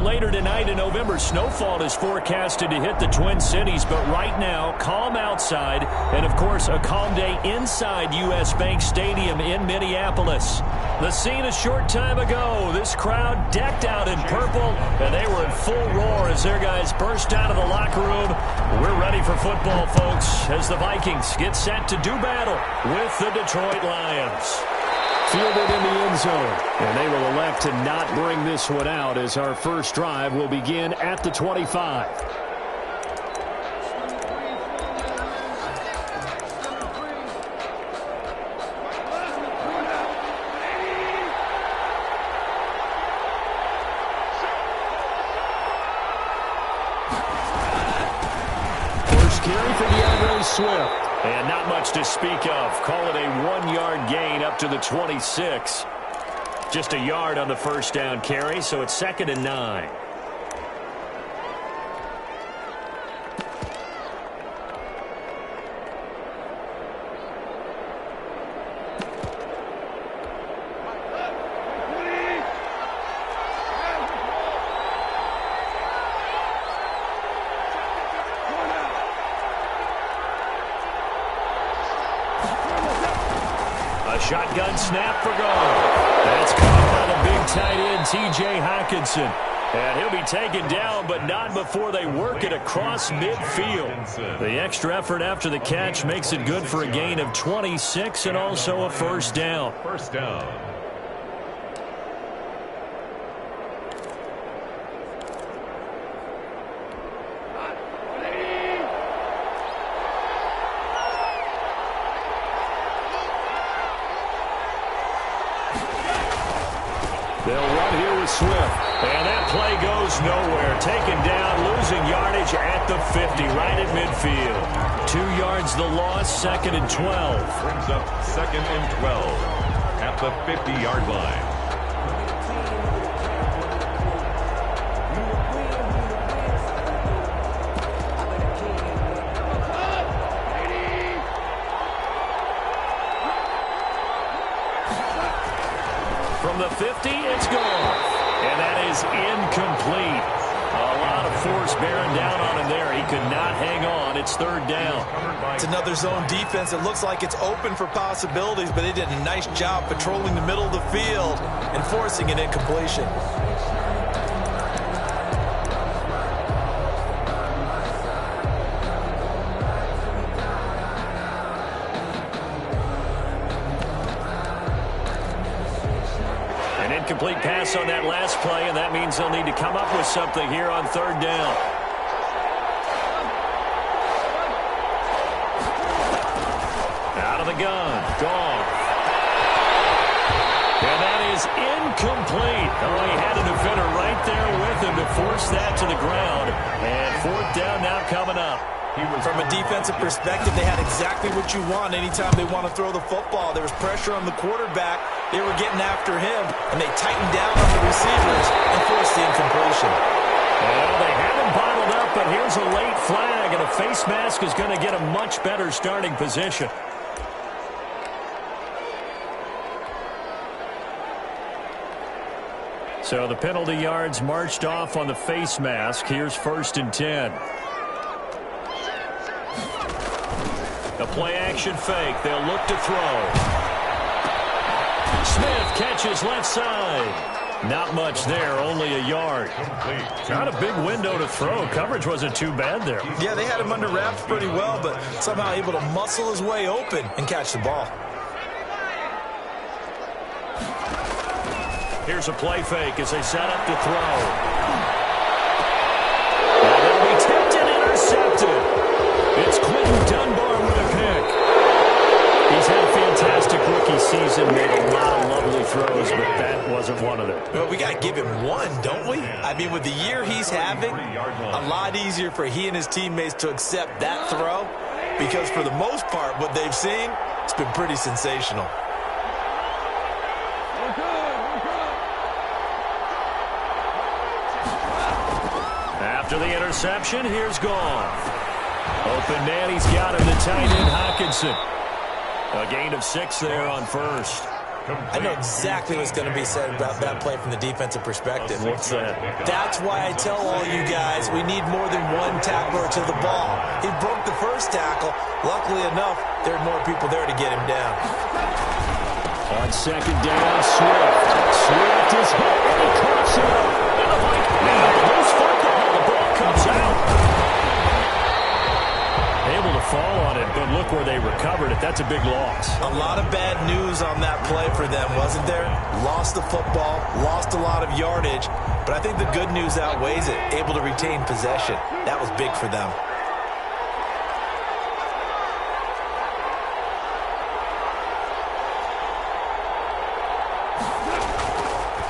later tonight, a November snowfall is forecasted to hit the Twin Cities, but right now, calm outside, and of course, a calm day inside U.S. Bank Stadium in Minneapolis. The scene a short time ago, this crowd decked out in purple, and they were in full roar as their guys burst out of the locker room. We're ready for football, folks, as the Vikings get set to do battle with the Detroit Lions. Fielded in the end zone, and they will elect to not bring this one out as our first drive will begin at the 25. First carry for DeAndre Swift. And not much to speak of. Call it a 1-yard gain up to the 26. Just a yard on the first down carry, so it's 2nd and 9. Shotgun snap for goal. That's caught by the big tight end, T.J. Hockenson. And he'll be taken down, but not before they work it across midfield. The extra effort after the catch makes it good for a gain of 26 and also a first down. First down. They'll run here with Swift. And that play goes nowhere. Taken down, losing yardage at the 50, right at midfield. 2 yards the loss, 2nd and 12. Brings up 2nd and 12 at the 50-yard line. From the 50, it's gone. And that is incomplete. A lot of force bearing down on him there. He could not hang on. It's 3rd down. It's another zone defense. It looks like it's open for possibilities, but they did a nice job patrolling the middle of the field and forcing an incompletion. Incomplete pass on that last play, and that means they'll need to come up with something here on 3rd down. Out of the gun. Gone. And that is incomplete. Oh, he had a defender right there with him to force that to the ground. And 4th down now coming up. From a defensive perspective, they had exactly what you want anytime they want to throw the football. There was pressure on the quarterback. They were getting after him, and they tightened down on the receivers and forced the incompletion. Well, they have him bottled up, but here's a late flag, and a face mask is going to get a much better starting position. So the penalty yards marched off on the face mask. Here's 1st and 10. A play-action fake. They'll look to throw. Smith catches left side. Not much there, only a yard. Not a big window to throw. Coverage wasn't too bad there. Yeah, they had him under wraps pretty well, but somehow able to muscle his way open and catch the ball. Here's a play fake as they set up to throw. And it'll be tipped and intercepted. It's Quentin Dunbar with a pick. He's had a fantastic rookie season, made a lot of lovely throws, but that wasn't one of them. Well, we got to give him one, don't we? I mean, with the year he's having, a lot easier for he and his teammates to accept that throw because for the most part, what they've seen, it's been pretty sensational. After the interception, here's Goff. Open man, he's got him to tight end Hockenson. A gain of 6 there on 1st. I know exactly what's going to be said about that play from the defensive perspective. What's that? That's why I tell all you guys we need more than one tackler to the ball. He broke the first tackle. Luckily enough, there are more people there to get him down. On second down, Swift. Swift is hit. He coughs it up. And the Vikings have a loose football. The ball comes out. Able to fall on it, but look where they recovered it. That's a big loss. A lot of bad news on that play for them, wasn't there? Lost the football, lost a lot of yardage, but I think the good news outweighs it. Able to retain possession. That was big for them.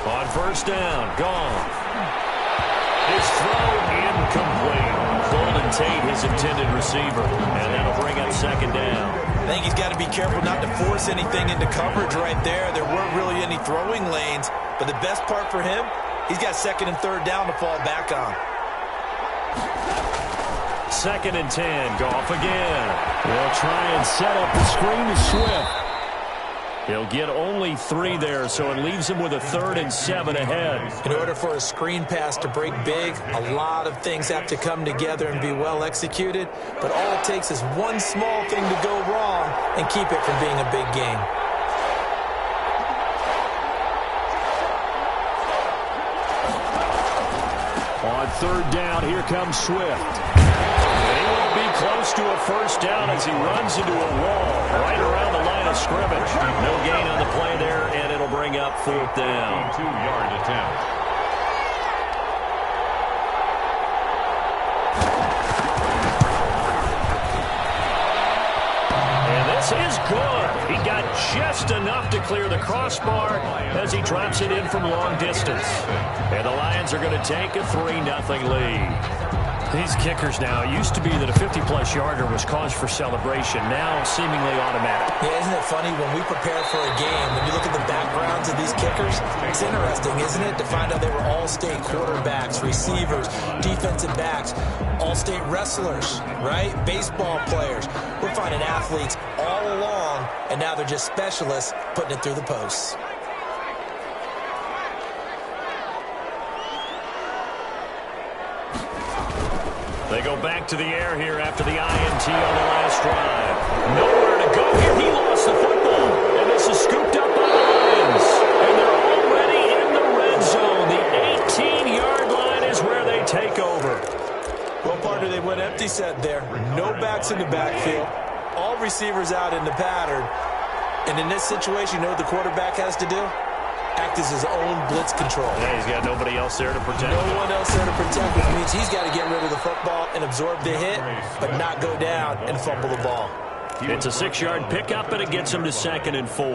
On first down, gone. His throw incomplete. Golden Tate, his intended receiver, and that'll bring up second down. I think he's got to be careful not to force anything into coverage right there. There weren't really any throwing lanes, but the best part for him, he's got second and third down to fall back on. Second and 10, Goff again. They'll try and set up the screen to Swift. He'll get only 3 there, so it leaves him with a 3rd and 7 ahead. In order for a screen pass to break big, a lot of things have to come together and be well executed, but all it takes is one small thing to go wrong and keep it from being a big game. On third down, here comes Swift. And he won't be close to a first down as he runs into a wall right around the line of scrimmage. No gain on the play there, and it'll bring up 4th down. 2-yard attempt. And this is good. He got just enough to clear the crossbar as he drops it in from long distance. And the Lions are going to take a 3-0 lead. These kickers now, it used to be that a 50-plus yarder was cause for celebration. Now, seemingly automatic. Yeah, isn't it funny when we prepare for a game, when you look at the backgrounds of these kickers, it's interesting, isn't it, to find out they were all-state quarterbacks, receivers, defensive backs, all-state wrestlers, right? Baseball players. We're finding athletes all along, and now they're just specialists putting it through the posts. They go back to the air here after the INT on the last drive. Nowhere to go here. He lost the football. And this is scooped up by the Lions. And they're already in the red zone. The 18-yard line is where they take over. Well, partner, they went empty set there. No backs in the backfield. All receivers out in the pattern. And in this situation, you know what the quarterback has to do? Act as his own blitz control. Yeah, he's got nobody else there to protect. No one else there to protect, which means he's got to get rid of the football and absorb the hit, but not go down and fumble the ball. It's a 6-yard pickup, and it gets him to 2nd and 4.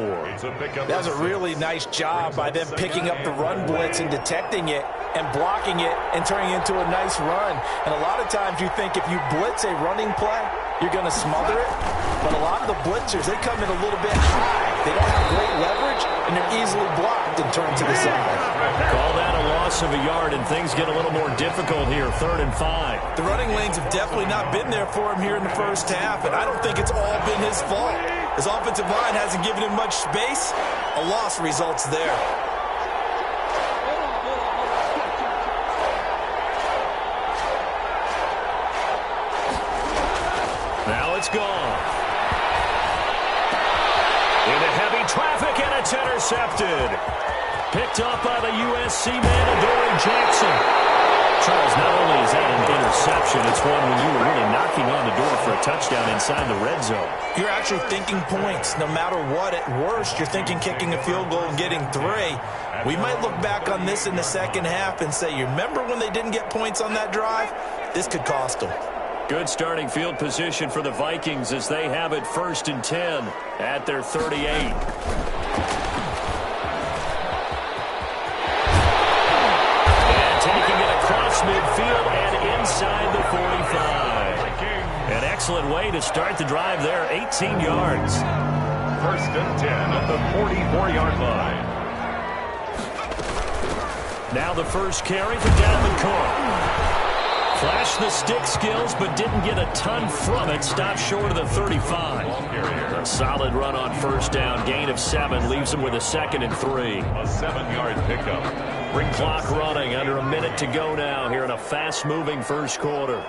That was a really nice job by them picking up the run blitz and detecting it and blocking it and turning it into a nice run. And a lot of times you think if you blitz a running play, you're going to smother it. But a lot of the blitzers, they come in a little bit high. They don't have great leverage, and they're easily blocked and turned to the side. Call that a loss of a yard, and things get a little more difficult here, 3rd and 5. The running lanes have definitely not been there for him here in the first half, and I don't think it's all been his fault. His offensive line hasn't given him much space. A loss results there. Now it's gone. Into heavy traffic, and it's intercepted. Picked up by the USC man, Adoree Jackson. Charles, not only is that an interception, it's one when you were really knocking on the door for a touchdown inside the red zone. You're actually thinking points. No matter what, at worst, you're thinking kicking a field goal and getting 3. We might look back on this in the second half and say, you remember when they didn't get points on that drive? This could cost them. Good starting field position for the Vikings as they have it 1st and 10 at their 38. Midfield and inside the 45. An excellent way to start the drive there, 18 yards. 1st and 10 at the 44-yard line. Now the first carry for Dalvin Cook. Flash flashed the stick skills, but didn't get a ton from it. Stopped short of the 35. A solid run on first down. Gain of 7 leaves him with a 2nd and 3. A 7-yard pickup. Bring clock running. Under a minute to go now here in a fast-moving first quarter.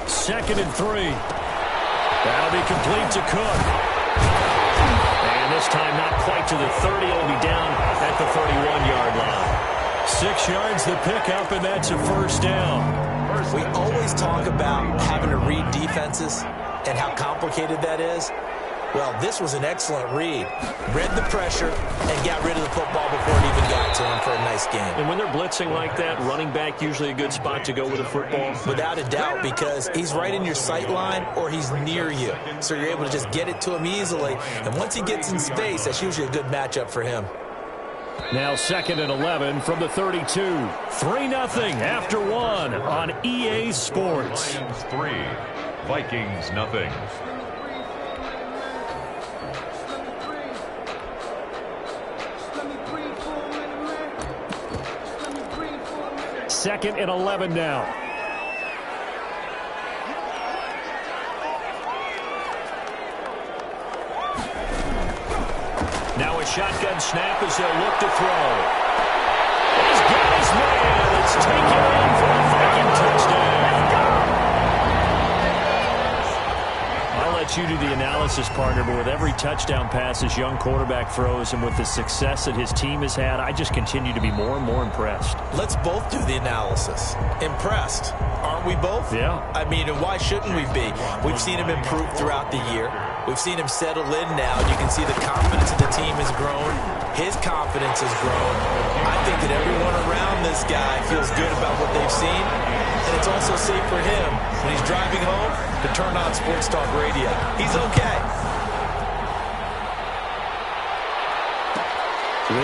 Second and 3. That'll be complete to Cook. And this time not quite to the 30. It'll be down at the 31-yard line. 6 yards the pickup, and that's a first down. We always talk about having to read defenses and how complicated that is. Well, this was an excellent read. Read the pressure and got rid of the football before it even got to him for a nice game. And when they're blitzing like that, running back usually a good spot to go with a football? Without a doubt, because he's right in your sight line or he's near you. So you're able to just get it to him easily. And once he gets in space, that's usually a good matchup for him. Now 2nd and 11 from the 32. 3-0 after 1 on EA Sports. Lions 3, Vikings nothing. Second and 11 now. Now a shotgun snap as they'll look to throw. He's got his man. It's taken in for a Viking touchdown. I'll let you do the analysis, partner, but with every touchdown pass this young quarterback throws and with the success that his team has had, I just continue to be more and more impressed. Let's both do the analysis. Impressed. Aren't we both? Yeah. I mean, and why shouldn't we be? We've seen him improve throughout the year. We've seen him settle in now. You can see the confidence of the team has grown. His confidence has grown. I think that everyone around this guy feels good about what they've seen. And it's also safe for him when he's driving home to turn on Sports Talk Radio. He's okay.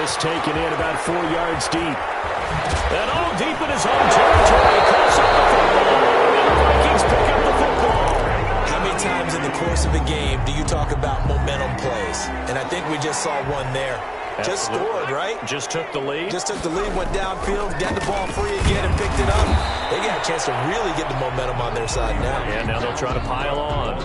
This taken in about 4 yards deep. And all deep in his own territory. Cuts up the football. And the Vikings pick up the football. How many times in the course of a game do you talk about momentum plays? And I think we just saw one there. Just scored, right? Just took the lead. Just took the lead, went downfield, got the ball free again and picked it up. They got a chance to really get the momentum on their side now. And now they'll try to pile on.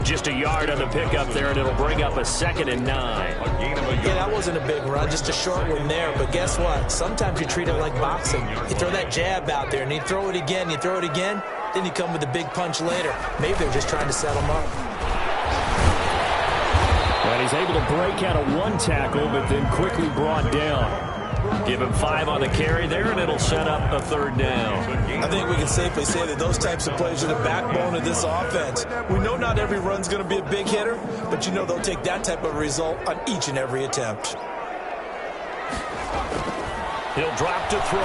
Just a yard on the pickup there, and it'll bring up a 2nd and 9. Yeah, that wasn't a big run, just a short one there. But guess what? Sometimes you treat it like boxing. You throw that jab out there, and you throw it again, then you come with a big punch later. Maybe they're just trying to set them up. And he's able to break out of 1 tackle, but then quickly brought down. Give him 5 on the carry there, and it'll set up a 3rd down. I think we can safely say that those types of plays are the backbone of this offense. We know not every run's going to be a big hitter, but you know they'll take that type of result on each and every attempt. He'll drop to throw.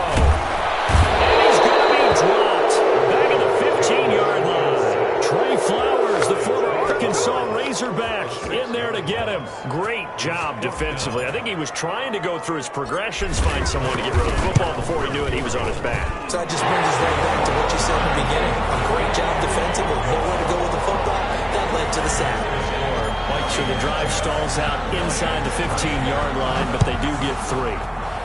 And he's going to be dropped. Back at the 15-yard line. Trey Flowers, the former Arkansas Razorback, in there to get him. Great job defensively. I think he was trying to go through his progressions, find someone to get rid of the football. Before he knew it, he was on his back. So that just brings us right back to what you said in the beginning. A great job defensively. Nowhere to go with the football. That led to the sack. So the drive stalls out inside the 15-yard line, but they do get 3.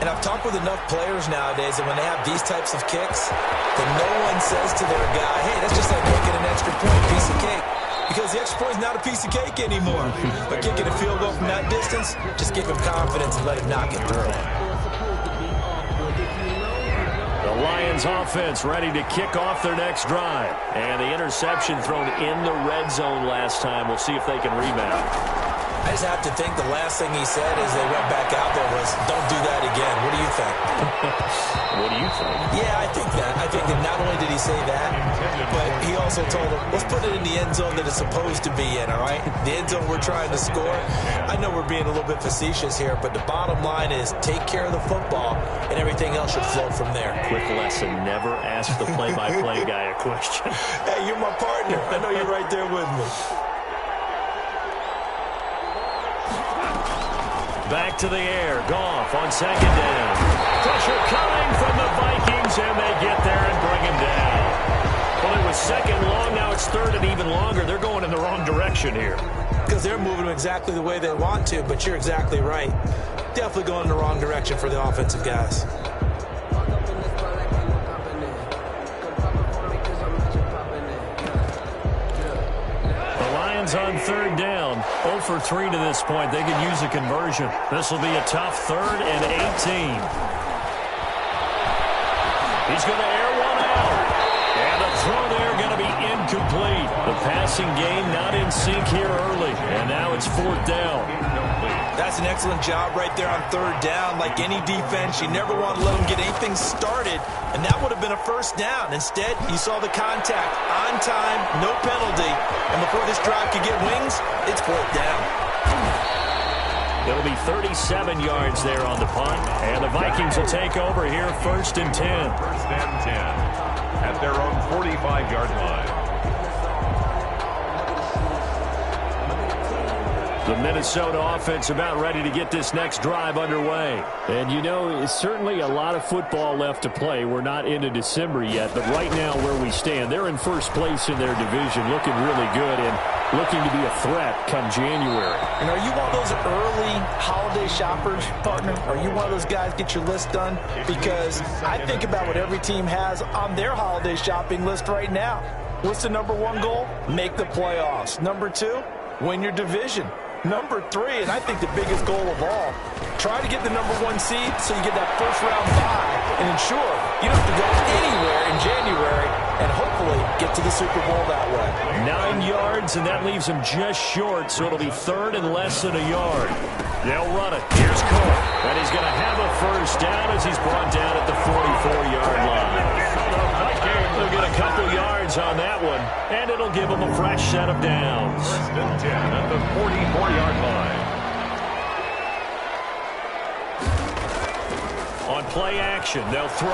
And I've talked with enough players nowadays that when they have these types of kicks, that no one says to their guy, hey, that's just like making an extra point, piece of cake. Because the extra point is not a piece of cake anymore. But kicking a field goal from that distance, just give him confidence and let him knock it through. The Lions offense ready to kick off their next drive. And the interception thrown in the red zone last time. We'll see if they can rebound. I just have to think the last thing he said as they went back out there was, don't do that again. What do you think? What do you think? Yeah, I think that. I think that not only did he say that, but he also told them, let's put it in the end zone that it's supposed to be in, all right? The end zone we're trying to score. I know we're being a little bit facetious here, but the bottom line is take care of the football, and everything else should flow from there. Quick lesson, never ask the play-by-play guy a question. Hey, you're my partner. I know you're right there with me. Back to the air. Goff on 2nd down. Pressure coming from the Vikings, and they get there and bring him down. Well, it was 2nd long. Now it's 3rd and even longer. They're going in the wrong direction here. Because they're moving them exactly the way they want to, but you're exactly right. definitely going in the wrong direction for the offensive guys. On third down, 0 for 3 to this point. They could use a conversion. This will be a tough 3rd and 18. He's going to air one out. And the throw there going to be incomplete. The passing game not in sync here early. And now it's 4th down. That's an excellent job right there on 3rd down. Like any defense, you never want to let them get anything started, and that would have been a 1st down. Instead, you saw the contact on time, no penalty, and before this drive could get wings, it's 4th down. It'll be 37 yards there on the punt, and the Vikings will take over here 1st and 10. 1st and 10 at their own 45-yard line. The Minnesota offense about ready to get this next drive underway. And, you know, it's certainly a lot of football left to play. We're not into December yet, but right now where we stand, they're in first place in their division, looking really good and looking to be a threat come January. And are you one of those early holiday shoppers, partner? Are you one of those guys get your list done? Because I think about what every team has on their holiday shopping list right now. What's the number 1 goal? Make the playoffs. Number 2, win your division. Number 3, and I think the biggest goal of all, try to get the number 1 seed so you get that first-round bye and ensure you don't have to go anywhere in January and hopefully get to the Super Bowl that way. 9 yards, and that leaves him just short, so it'll be 3rd and less than a yard. They'll run it. Here's Cook, and he's going to have a 1st down as he's brought down at the 44-yard line. They'll get a couple yards on that one, and it'll give them a fresh set of downs. 1st and 10 at the 44-yard line. On play action, they'll throw.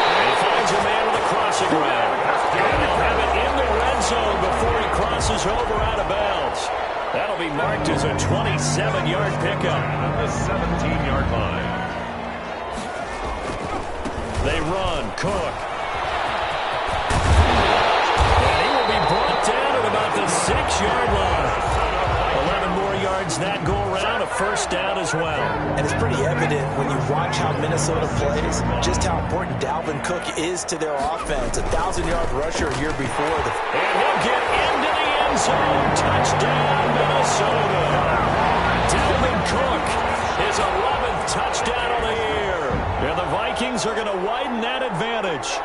And he finds a man with a crossing route. And they'll have it in the red zone before he crosses over out of bounds. That'll be marked as a 27-yard pickup. At the 17-yard line. They run. Cook. And he will be brought down at about the 6-yard line. 11 more yards that go around, a 1st down as well. And it's pretty evident when you watch how Minnesota plays, just how important Dalvin Cook is to their offense. A 1,000-yard rusher a year before. And he'll get into the end zone. Touchdown, Minnesota. Dalvin Cook, his 11th touchdown of the year. And the Vikings are going to widen that advantage.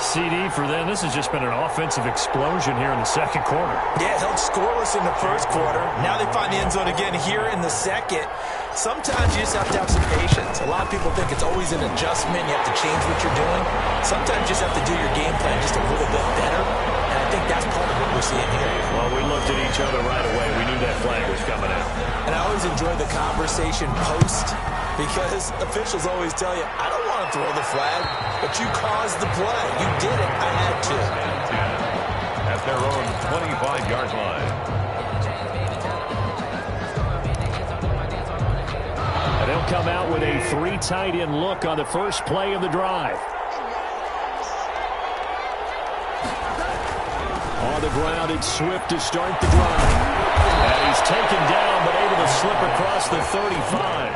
CD for them. This has just been an offensive explosion here in the 2nd quarter. Yeah, held scoreless in the 1st quarter. Now they find the end zone again here in the 2nd. Sometimes you just have to have some patience. A lot of people think it's always an adjustment. You have to change what you're doing. Sometimes you just have to do your game plan just a little bit better. And I think that's part of what we're seeing here. Well, we looked at each other right away. We knew that flag was coming out. And I always enjoy the conversation post because officials always tell you, I don't want to throw the flag, but you caused the play. You did it. I had to. At their own 25-yard line. And they'll come out with a 3 tight end look on the first play of the drive. On the ground, it's Swift to start the drive. And he's taken down, but able to slip across the 35.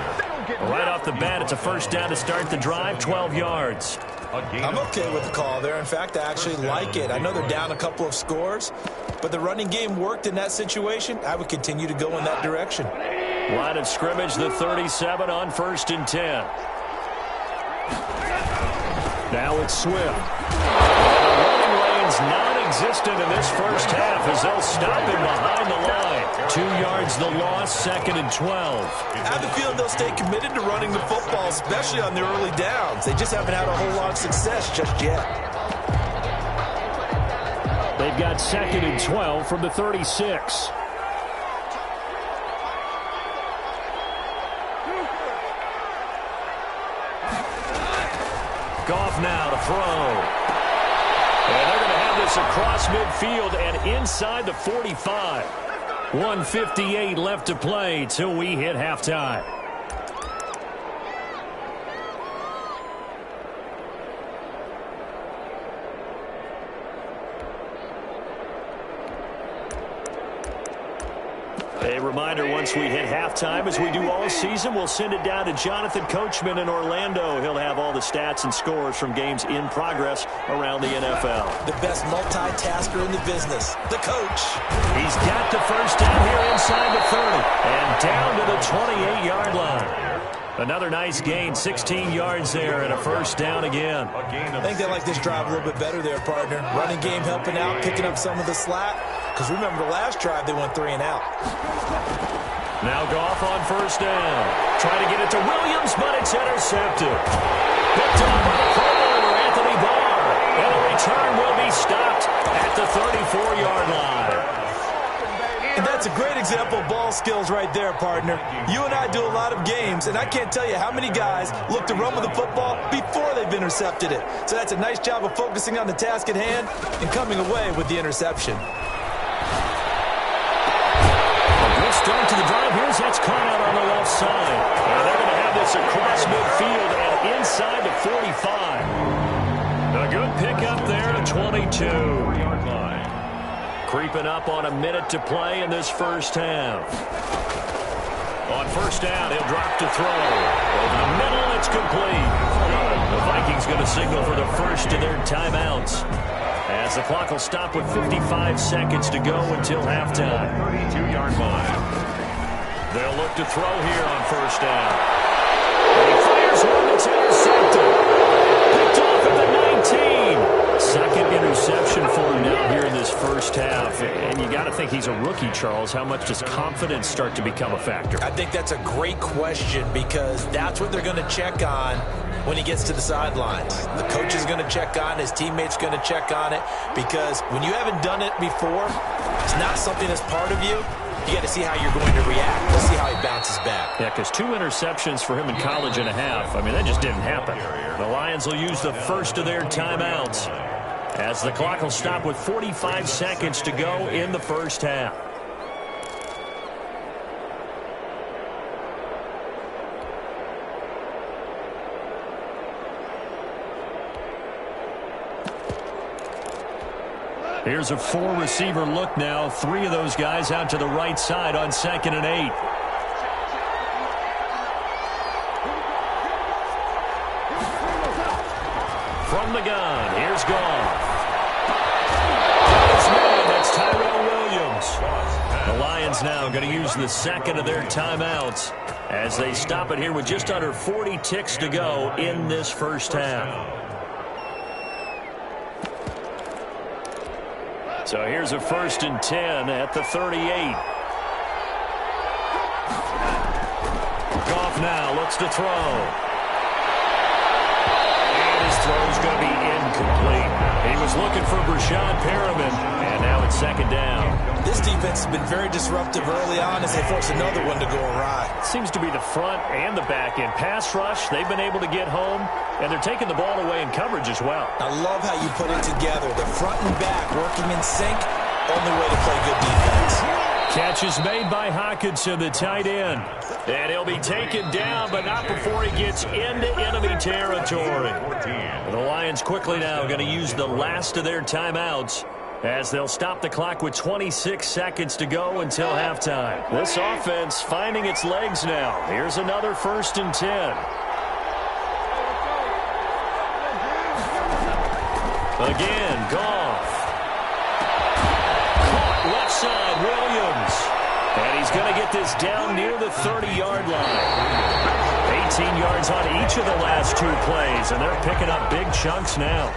Right off the bat, it's a 1st down to start the drive, 12 yards. I'm okay with the call there. In fact, I actually like it. I know they're down a couple of scores, but the running game worked in that situation. I would continue to go in that direction. Line of scrimmage, the 37 on 1st and 10. Now it's Swift. The running lane's non-existent in this 1st half as they'll stop him behind the line. 2 yards the loss, 2nd and 12. I have a feeling they'll stay committed to running the football, especially on their early downs. They just haven't had a whole lot of success just yet. They've got 2nd and 12 from the 36. Goff now to throw. And they're going to have this across midfield and inside the 45. 1:58 left to play till we hit halftime. A reminder, once we hit halftime, as we do all season, we'll send it down to Jonathan Coachman in Orlando. He'll have all the stats and scores from games in progress around the NFL. The best multitasker in the business, the coach. He's got the first down here inside the 30 and down to the 28-yard line. Another nice gain, 16 yards there, and a first down again. I think they like this drive a little bit better there, partner. Running game helping out, picking up some of the slack. Because remember, the last drive, they went 3 and out. Now Goff on first down. Trying to get it to Williams, but it's intercepted. Picked up by the Pro Bowler, Anthony Barr. And the return will be stopped at the 34-yard line. And that's a great example of ball skills right there, partner. You and I do a lot of games, and I can't tell you how many guys look to run with the football before they've intercepted it. So that's a nice job of focusing on the task at hand and coming away with the interception. A good start to the drive. Here's that's caught out on the left side. And they're going to have this across midfield and inside the 45. A good pickup there to 22. Creeping up on a minute to play in this first half. On first down, he'll drop to throw. Over the middle, it's complete. The Vikings going to signal for the first of their timeouts, as the clock will stop with 55 seconds to go until halftime. 32-yard line. They'll look to throw here on first down. And he fires one that's intercepted. Picked off at the 19. Second interception for him now here in this first half. And you got to think he's a rookie, Charles. How much does confidence start to become a factor? I think that's a great question, because that's what they're going to check on when he gets to the sidelines. The coach is going to check on, his teammates going to check on it, because when you haven't done it before, it's not something that's part of you. You got to see how you're going to react. Let's see how he bounces back. Yeah, because 2 interceptions for him in college and a half. I mean, that just didn't happen. The Lions will use the first of their timeouts, as the clock will stop with 45 seconds to go in the first half. Here's a 4-receiver look now. 3 of those guys out to the right side on 2nd and 8. From the gun, here's Goff. That's Tyrell Williams. The Lions now going to use the second of their timeouts as they stop it here with just under 40 ticks to go in this first half. So here's a 1st and 10 at the 38. Goff now looks to throw. And his throw's going to be incomplete. He was looking for Brashad Perriman, and now it's 2nd down. This defense has been very disruptive early on as they force another one to go awry. Seems to be the front and the back end. Pass rush, they've been able to get home, and they're taking the ball away in coverage as well. I love how you put it together. The front and back working in sync. Only way to play good defense. Catch is made by Hockenson, the tight end. And he'll be taken down, but not before he gets into enemy territory. The Lions quickly now going to use the last of their timeouts, as they'll stop the clock with 26 seconds to go until halftime. This offense finding its legs now. Here's another 1st and 10. Again, Goff. Caught left side, Williams. And he's going to get this down near the 30-yard line. 18 yards on each of the last 2 plays, and they're picking up big chunks now.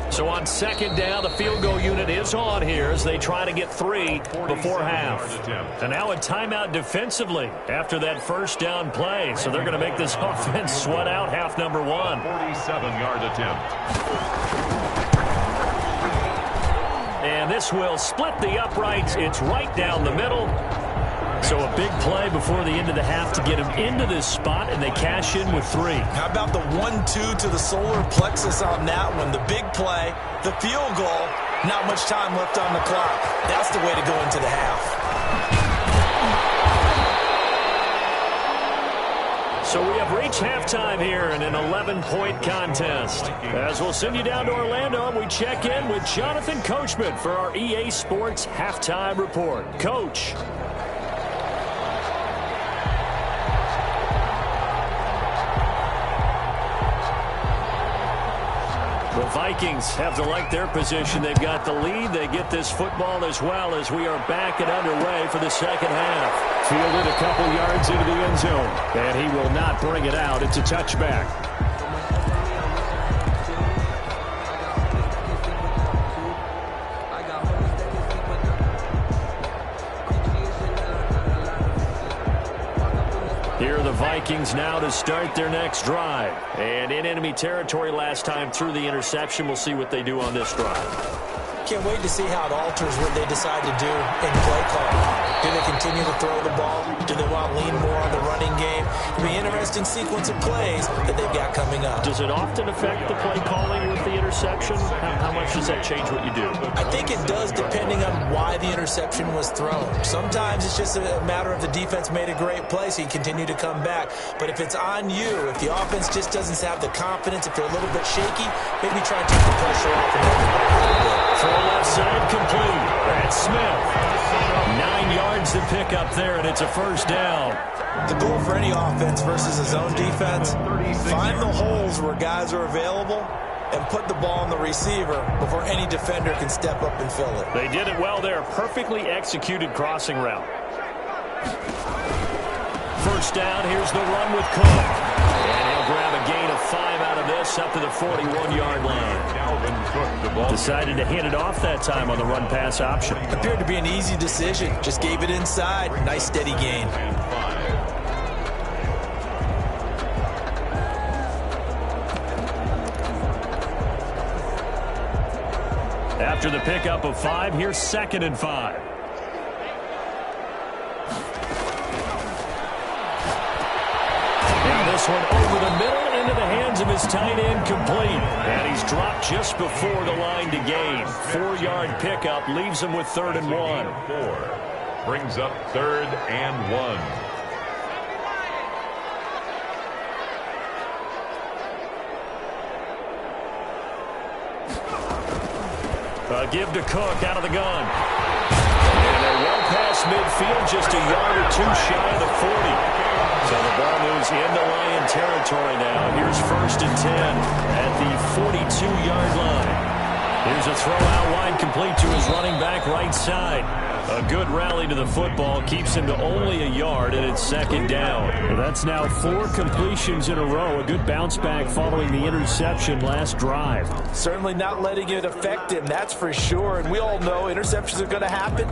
So on 2nd down, the field goal unit is on here as they try to get 3 before half. And now a timeout defensively after that 1st down play. So they're going to make this offense sweat out half number 1. 47-yard attempt. And this will split the uprights. It's right down the middle. So a big play before the end of the half to get him into this spot, and they cash in with 3. How about the 1-2 to the solar plexus on that one? The big play, the field goal, not much time left on the clock. That's the way to go into the half. So we have reached halftime here in an 11-point contest. As we'll send you down to Orlando, and we check in with Jonathan Coachman for our EA Sports Halftime Report. Coach. The Vikings have to like their position. They've got the lead. They get this football as well as we are back and underway for the second half. Fielded a couple yards into the end zone, and he will not bring it out. It's a touchback. Here are the Vikings now to start their next drive. And in enemy territory last time through the interception. We'll see what they do on this drive. Can't wait to see how it alters what they decide to do in play call. Do they continue to throw the ball? Do they want to lean more on the running game? It'll be an interesting sequence of plays that they've got coming up. Does it often affect the play calling with the interception? How much does that change what you do? I think it does, depending on why the interception was thrown. Sometimes it's just a matter of the defense made a great play, so you continue to come back. But if it's on you, if the offense just doesn't have the confidence, if they're a little bit shaky, maybe try and take the pressure off and open up a little bit. Throw left side complete. That's Smith. 9 yards to pick up there, and it's a first down. The goal for any offense versus a zone defense, find the holes where guys are available and put the ball on the receiver before any defender can step up and fill it. They did it well there. Perfectly executed crossing route. First down, here's the run with Cook. And he'll grab a gain of 5 out of this up to the 41-yard line. Decided to hand it off that time on the run-pass option. Appeared to be an easy decision. Just gave it inside. Nice steady gain. After the pickup of 5, here's 2nd and 5. And this one over the middle into the hands of his tight end, complete. And he's dropped just before the line to gain. 4-yard pickup leaves him with 3rd and 1. 4 brings up 3rd and 1. Give to Cook out of the gun. And they're well past midfield, just a yard or 2 shy of the 40. So the ball moves into Lion territory now. Here's 1st and 10 at the 42-yard line. Here's a throw out wide, complete to his running back right side. A good rally to the football keeps him to only a yard, and it's 2nd down. That's now 4 completions in a row. A good bounce back following the interception last drive. Certainly not letting it affect him, that's for sure. And we all know interceptions are going to happen.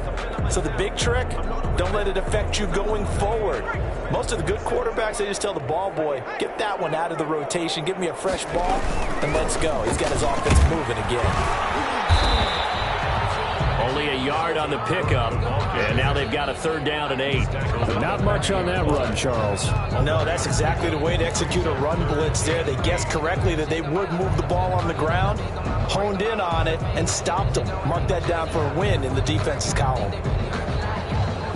So the big trick, don't let it affect you going forward. Most of the good quarterbacks, they just tell the ball boy, get that one out of the rotation, give me a fresh ball, and let's go. He's got his offense moving again. Only a yard on the pickup, and now they've got a 3rd down and 8. Not much on that run, Charles. No, that's exactly the way to execute a run blitz there. They guessed correctly that they would move the ball on the ground, honed in on it, and stopped them. Mark that down for a win in the defense's column.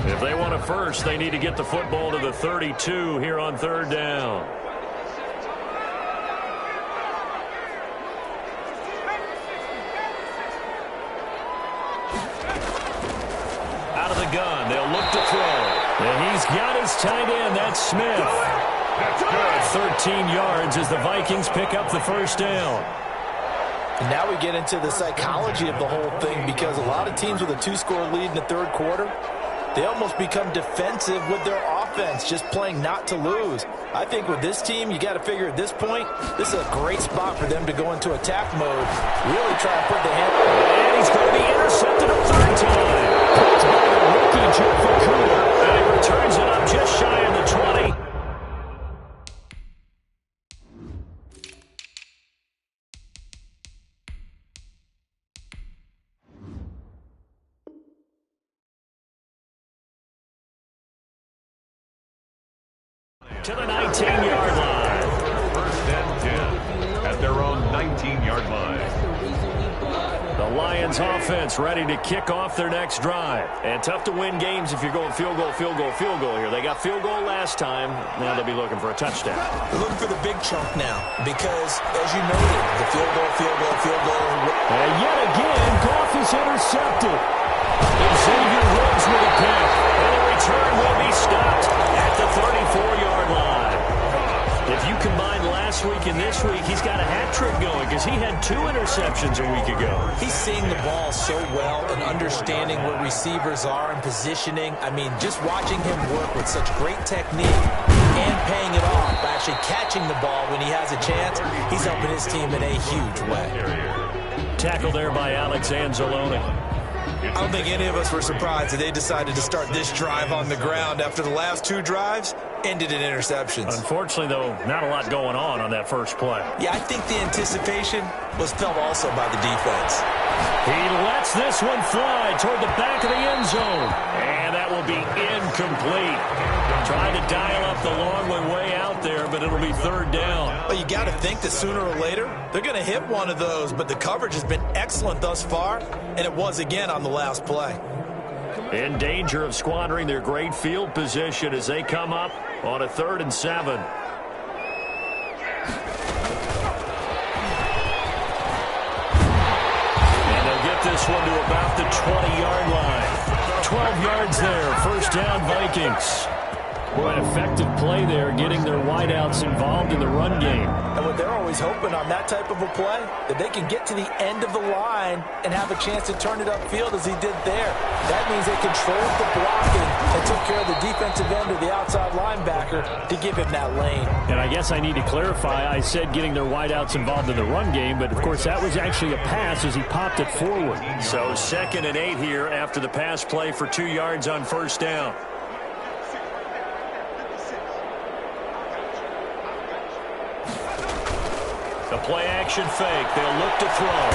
If they want a first, they need to get the football to the 32 here on 3rd down. Out of the gun, they'll look to throw. And he's got his tight end, that's Smith. That's good. 13 yards as the Vikings pick up the 1st down. And now we get into the psychology of the whole thing, because a lot of teams with a 2-score lead in the 3rd quarter, they almost become defensive with their offense, just playing not to lose. I think with this team, you got to figure at this point, this is a great spot for them to go into attack mode, really try and put the hand. And he's going to be intercepted a 3rd time. Caught by the rookie, Jeff Okudah. And he returns it up just shy of the 20. To the 19-yard line. 1st and 10 at their own 19-yard line. The line Lions offense ready to kick off their next drive. And tough to win games if you're going field goal, field goal, field goal here. They got field goal last time. Now they'll be looking for a touchdown. They're looking for the big chunk now because, as you noted, the field goal, field goal, field goal. And yet again, Goff is intercepted. Xavier Rhodes with a pick. And the return will be stopped at the 34-yard line. If you combine last week and this week, he's got a hat trick going because he had 2 interceptions a week ago. He's seeing the ball so well and understanding where receivers are and positioning. I mean, just watching him work with such great technique and paying it off, actually catching the ball when he has a chance, he's helping his team in a huge way. Tackle there by Alex Anzalone. I don't think any of us were surprised that they decided to start this drive on the ground after the last 2 drives ended in interceptions. Unfortunately, though, not a lot going on that first play. Yeah, I think the anticipation was felt also by the defense. He lets this one fly toward the back of the end zone. And that will be incomplete. Trying to dial up the long one way out there, but it'll be 3rd down. Well, you got to think that sooner or later, they're going to hit one of those, but the coverage has been excellent thus far, and it was again on the last play. In danger of squandering their great field position as they come up on a 3rd and 7. And they'll get this one to about the 20-yard line. 12 yards there, 1st down Vikings. Boy, an effective play there, getting their wideouts involved in the run game. And what they're always hoping on that type of a play, that they can get to the end of the line and have a chance to turn it upfield as he did there. That means they controlled the blocking and took care of the defensive end or the outside linebacker to give him that lane. And I guess I need to clarify, I said getting their wideouts involved in the run game, but of course that was actually a pass as he popped it forward. So 2nd and 8 here after the pass play for 2 yards on 1st down. The play-action fake. They'll look to throw.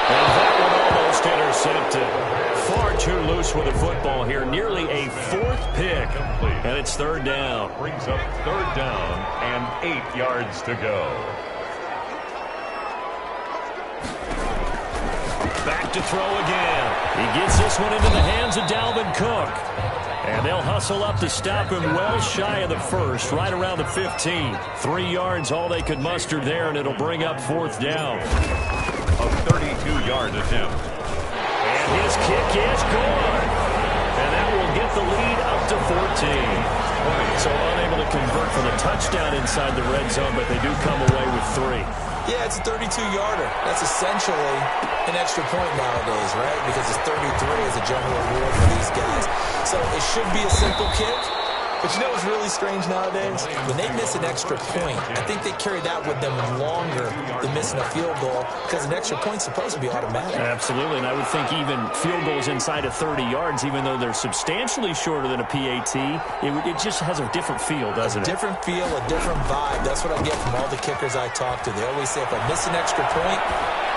And that one almost intercepted. Far too loose with the football here. Nearly a 4th pick. And it's 3rd down. Brings up 3rd down and 8 yards to go. Back to throw again. He gets this one into the hands of Dalvin Cook. And they'll hustle up to stop him well shy of the 1st, right around the 15. 3 yards, all they could muster there, and it'll bring up 4th down. A 32-yard attempt. And his kick is good. And that will get the lead up to 14. So unable to convert for the touchdown inside the red zone, but they do come away with 3. Yeah, it's a 32-yarder. That's essentially an extra point nowadays, right? Because it's 33 as a general reward for these guys. So it should be a simple kick. But you know what's really strange nowadays? When they miss an extra point, I think they carry that with them longer than missing a field goal because an extra point's supposed to be automatic. Absolutely, and I would think even field goals inside of 30 yards, even though they're substantially shorter than a PAT, it just has a different feel, doesn't it? A different feel, a different vibe. That's what I get from all the kickers I talk to. They always say if I miss an extra point,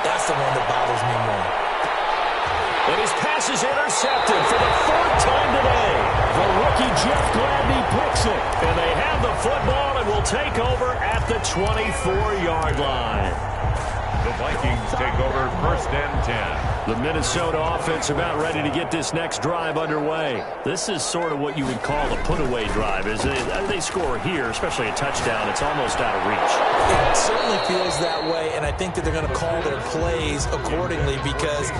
that's the one that bothers me more. And his pass is intercepted for the 4th time today. The rookie Jeff Gladney picks it. And they have the football and will take over at the 24-yard line. The Vikings take over 1st and 10. The Minnesota offense about ready to get this next drive underway. This is sort of what you would call a put-away drive. As they score here, especially a touchdown, it's almost out of reach. It certainly feels that way, and I think that they're going to call their plays accordingly because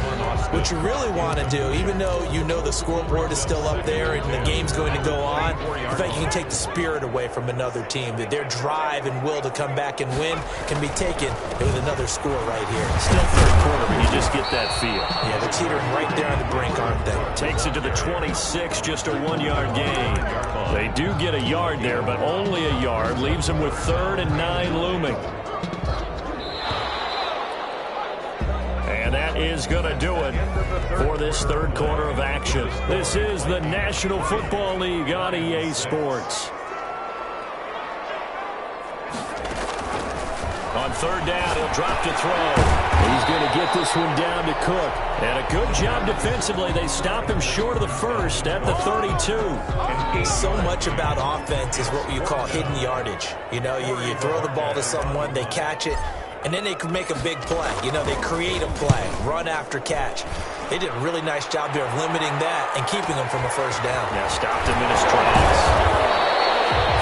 what you really want to do, even though you know the scoreboard is still up there and the game's going to go on, I think you can take the spirit away from another team, that their drive and will to come back and win can be taken with another score right here. Still 3rd quarter, but you just get that feel. Yeah, they're teetering right there on the brink, aren't they? Takes it to the 26, just a 1-yard gain. They do get a yard there, but only a yard. Leaves them with 3rd and 9 looming. And that is going to do it for this 3rd quarter of action. This is the National Football League on EA Sports. On 3rd down, he'll drop to throw. He's going to get this one down to Cook. And a good job defensively. They stop him short of the 1st at the 32. So much about offense is what you call hidden yardage. You know, you throw the ball to someone, they catch it, and then they can make a big play. You know, they create a play, run after catch. They did a really nice job there of limiting that and keeping them from a first down. Yeah, stopped him in his tracks.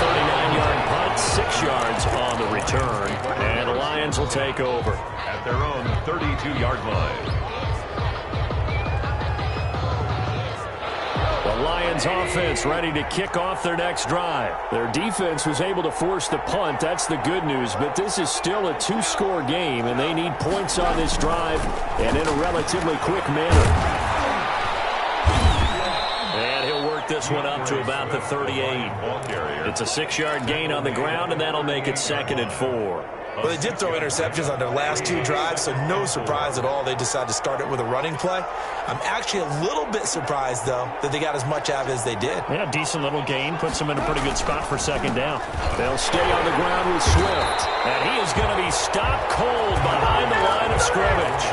39-yard punt, 6 yards on the return, and the Lions will take over at their own 32-yard line. The Lions offense ready to kick off their next drive. Their defense was able to force the punt. That's the good news. But this is still a 2-score game, and they need points on this drive and in a relatively quick manner. And he'll work this one up to about the 38. It's a 6-yard gain on the ground, and that'll make it 2nd and 4. Well, they did throw interceptions on their last 2 drives, so no surprise at all they decided to start it with a running play. I'm actually a little bit surprised, though, that they got as much out of it as they did. Yeah, decent little gain. Puts them in a pretty good spot for 2nd down. They'll stay on the ground with Swift. And he is going to be stopped cold behind the line of scrimmage.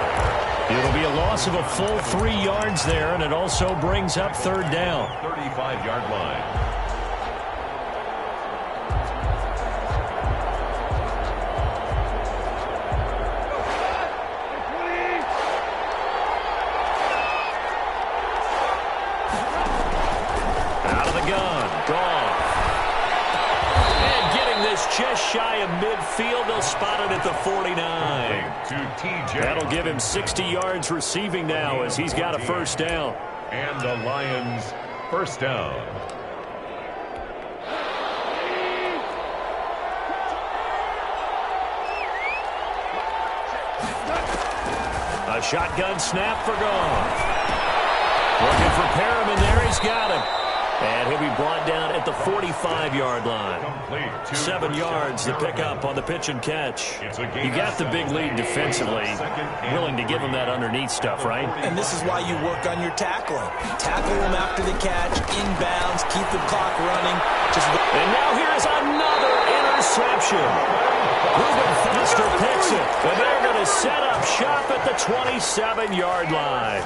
It'll be a loss of a full 3 yards there, and it also brings up 3rd down. 35-yard line. Just shy of midfield. They'll spot it at the 49. That'll give him 60 yards receiving now as he's got a 1st down. And the Lions 1st down. A shotgun snap for Goff. Looking for Perriman there. He's got him. And he'll be brought down at the 45-yard line. 7 yards to pick up on the pitch and catch. You got the big lead defensively. Willing to give him that underneath stuff, right? And this is why you work on your tackling. Tackle them after the catch, inbounds, keep the clock running. And now here's another interception. Reuben Foster picks it. And they're going to set up shop at the 27-yard line.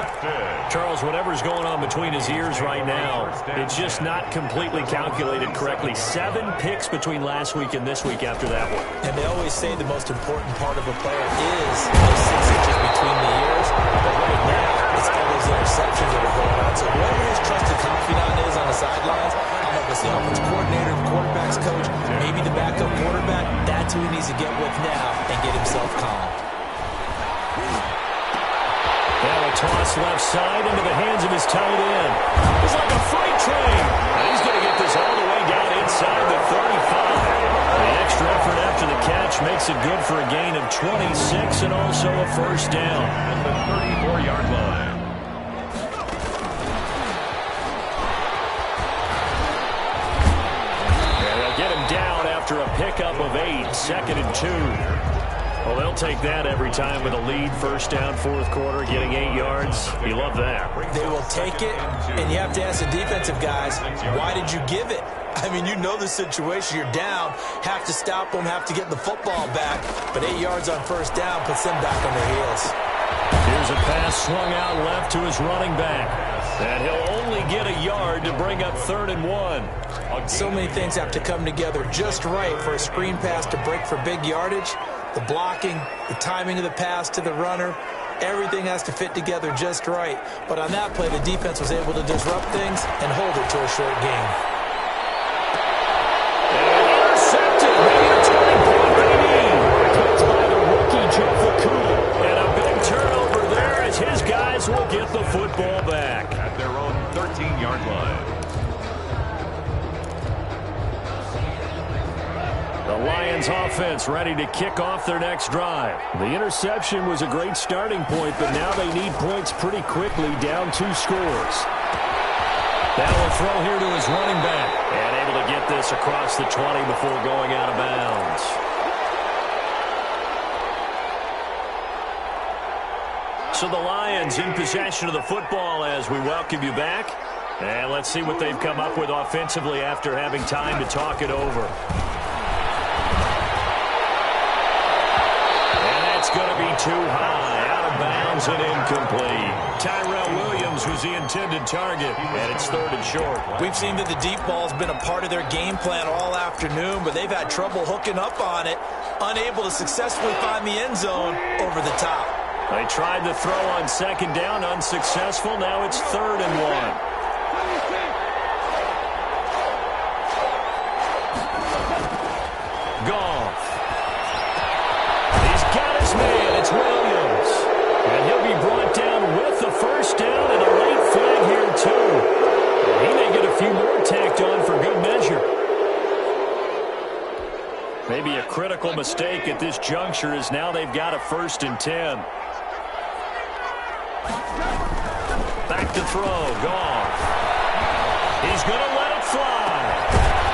Charles, whatever's going on between his ears right now, it's just not completely calculated correctly. 7 picks between last week and this week after that one. And they always say the most important part of a player is those 6 inches between the ears. But right now, it's all those interceptions that are going on. So whoever his trusted confidant is on the sidelines, I don't know if it's the offensive coordinator, the quarterback's coach, maybe the backup quarterback, that's who he needs to get with now and get himself calm. Now a toss left side into the hands of his tight end. It's like a freight train. And he's going to get this all the way down inside the 35. The extra effort after the catch makes it good for a gain of 26 and also a 1st down. At the 34-yard line. And they'll get him down after a pickup of 8, 2nd and 2. Well, they'll take that every time with a lead. 1st down, 4th quarter, getting 8 yards. You love that. They will take it, and you have to ask the defensive guys, why did you give it? I mean, you know the situation. You're down, have to stop them, have to get the football back. But 8 yards on 1st down puts them back on their heels. Here's a pass swung out left to his running back. And he'll only get a yard to bring up 3rd and 1. So many things have to come together just right for a screen pass to break for big yardage. The blocking, the timing of the pass to the runner, everything has to fit together just right. But on that play, the defense was able to disrupt things and hold it to a short game. Intercepted. Maybe a turning point, maybe. Picked by the rookie, Jeff Okudah. And a big turnover there as his guys will get the football back. At their own 13-yard line. The Lions offense ready to kick off their next drive. The interception was a great starting point, but now they need points pretty quickly, down 2 scores. Now a throw here to his running back. And able to get this across the 20 before going out of bounds. So the Lions in possession of the football as we welcome you back. And let's see what they've come up with offensively after having time to talk it over. Going to be too high, out of bounds and incomplete. Tyrell Williams was the intended target, and it's 3rd and short. We've seen that the deep ball's been a part of their game plan all afternoon, but they've had trouble hooking up on it. unable to successfully find the end zone over the top. They tried the throw on second down, unsuccessful. Now it's 3rd and 1. Goff. He's got his man. It's Williams. And he'll be brought down with the first down and a late flag here, too. He may get a few more tacked on for good measure. Maybe a critical mistake at this juncture as now they've got a 1st and 10. Back to throw. Goff. He's going to let it fly.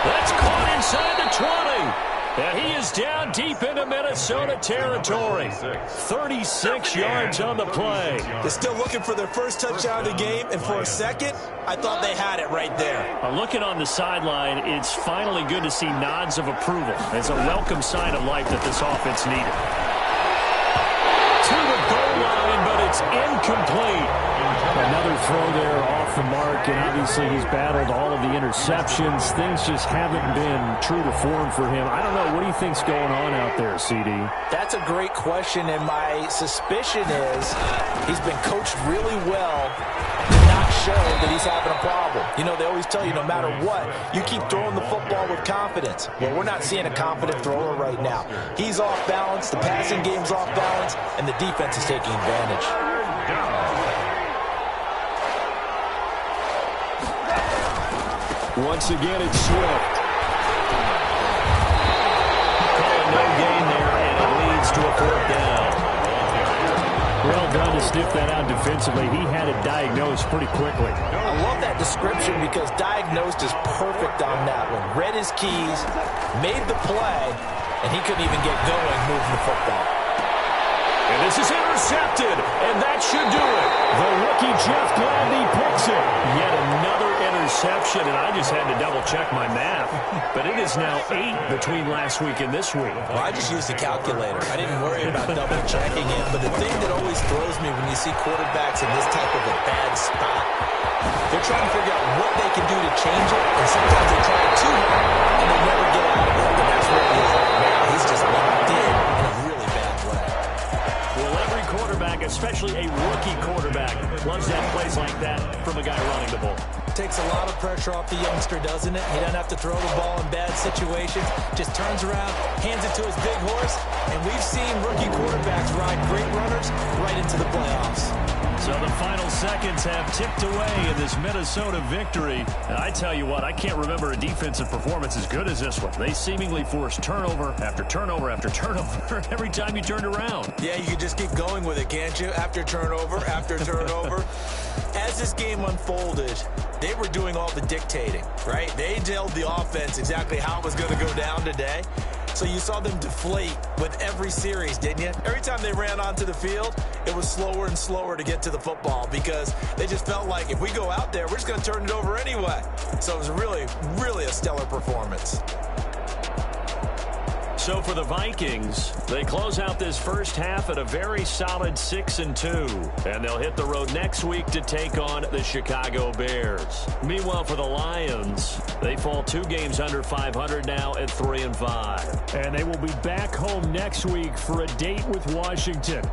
That's caught inside the 20. And he is down deep into Minnesota territory. 36 yards on the play. They're still looking for their first touchdown of the game, and for a second, I thought they had it right there. Looking on the sideline, it's finally good to see nods of approval. It's a welcome sign of life that this offense needed. To the goal line, but it's incomplete. Another throw there off the mark, and obviously he's battled all of the interceptions. Things just haven't been true to form for him. I don't know. What do you think's going on out there, CD? That's a great question, and my suspicion is he's been coached really well to not show that he's having a problem. You know, they always tell you no matter what, you keep throwing the football with confidence. Well, we're not seeing a confident thrower right now. He's off balance, the passing game's off balance, and the defense is taking advantage. Once again, it's Swift. Call no gain there, and it leads to a 4th down. Well done to sniff that out defensively. He had it diagnosed pretty quickly. I love that description because diagnosed is perfect on that one. Read his keys, made the play, and he couldn't even get going moving the football. And this is intercepted, and that should do it. The rookie Jeff Gladney picks it. Yet another interception, and I just had to double-check my math. But it is now 8 between last week and this week. Well, I just used a calculator. I didn't worry about double-checking it. But the thing that always throws me when you see quarterbacks in this type of a bad spot, they're trying to figure out what they can do to change it, and sometimes they try it too hard, and they never get out of it. And that's where he is right now. He's just locked in a really bad way. Well, every quarterback, especially a rookie quarterback, loves to have plays like that from a guy running the ball. Takes a lot of pressure off the youngster, doesn't it? He doesn't have to throw the ball in bad situations. Just turns around, hands it to his big horse, and we've seen rookie quarterbacks ride great runners right into the playoffs. So the final seconds have ticked away in this Minnesota victory. And I tell you what, I can't remember a defensive performance as good as this one. They seemingly forced turnover after turnover after turnover every time you turned around. Yeah, you can just keep going with it, can't you? After turnover, after turnover. As this game unfolded, they were doing all the dictating, right? They told the offense exactly how it was going to go down today. So you saw them deflate with every series, didn't you? Every time they ran onto the field, it was slower and slower to get to the football because they just felt like if we go out there, we're just going to turn it over anyway. So it was really, really a stellar performance. So for the Vikings, they close out this first half at a very solid 6-2. And they'll hit the road next week to take on the Chicago Bears. Meanwhile, for the Lions, they fall 2 games under 500 now at 3-5. And they will be back home next week for a date with Washington.